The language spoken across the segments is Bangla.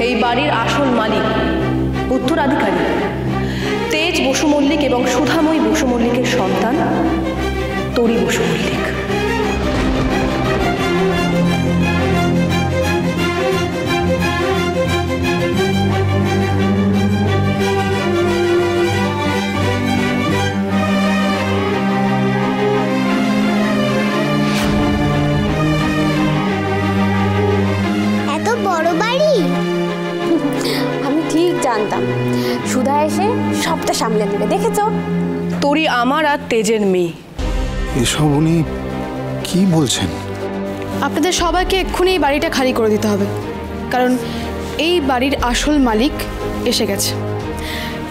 এই বাড়ির আসল মালিক, উত্তরাধিকারী তেজ বসু মল্লিক এবং সুধাময়ী বসু মল্লিকের সন্তান তরি বসু মল্লিক। আমি ঠিক জানতাম সুধা এসে সবটা সামলে নেবে, দেখেছো? তরি আমার আর তেজের মেয়ে। এসব উনি কি বলছেন? আপনাদের সবাইকে এক্ষুনি এই বাড়িটা খালি করে দিতে হবে, কারণ এই বাড়ির আসল মালিক এসে গেছে।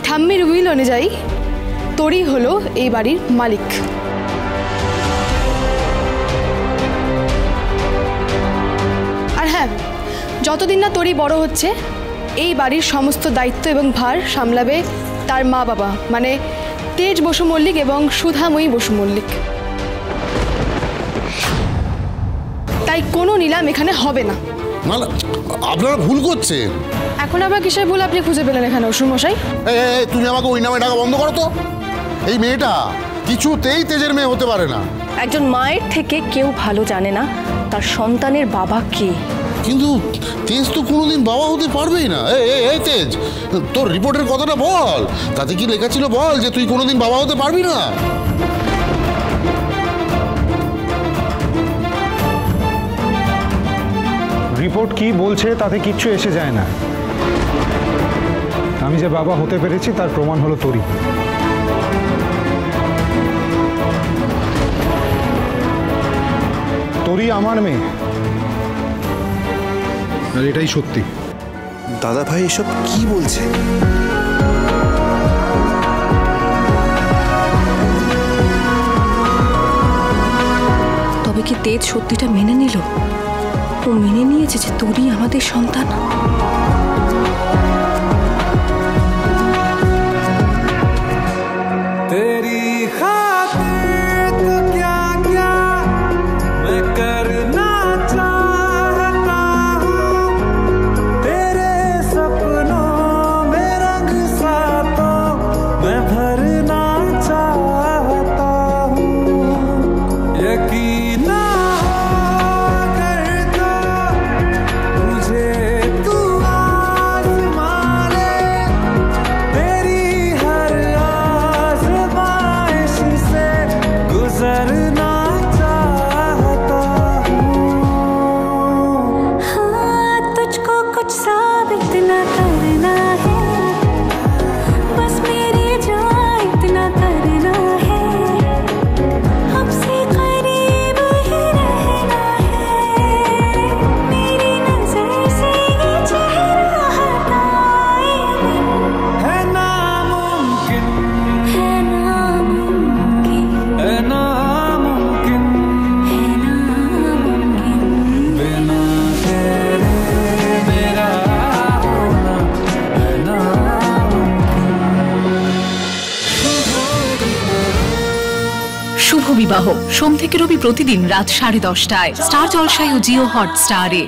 ঠাম্মির উইল অনুযায়ী তরি হলো এই বাড়ির মালিক। আর হ্যাঁ, যতদিন না তরি বড় হচ্ছে এই বাড়ির সমস্ত দায়িত্ব এবং ভার সামলাবে তার মা বাবা, মানে তেজ বসু মল্লিক এবং সুধাময়ী বসু মল্লিক। তাই কোনো নিলাম এখানে হবে না। না না, আপনারা ভুল করছেন। এখন আবার কিসের ভুল আপনি খুঁজে পেলেন এখানে অসুর মশাই? তুমি আমাকে ওই নামে ডাকা বন্ধ করো তো। এই মেয়েটা কিছুতেই তেজের মেয়ে হতে পারে না। একজন মায়ের থেকে কেউ ভালো জানে না তার সন্তানের বাবা কে। কিন্তু তেজ তো কোনোদিন বাবা হতে পারবেই না। এই তেজ, তোর রিপোর্টের কথাটা বল, তাতে কি লেখা ছিল বল যে তুই কোনোদিন বাবা হতে পারবি না। রিপোর্ট কি বলছে তাতে কিচ্ছু এসে যায় না। আমি যে বাবা হতে পেরেছি তার প্রমাণ হলো তরি। তরি আমার মেয়ে, আর এটাই সত্যি। দাদা ভাই এসব কি বলছে? তবে কি তেজ সত্যিটা মেনে নিল? ও মেনে নিয়েছে যে তরি আমাদের সন্তান। শুভ বিবাহ সোম থেকে রবি প্রতিদিন রাত 10:30টায় স্টার জলসায় ও জিও হটস্টারে।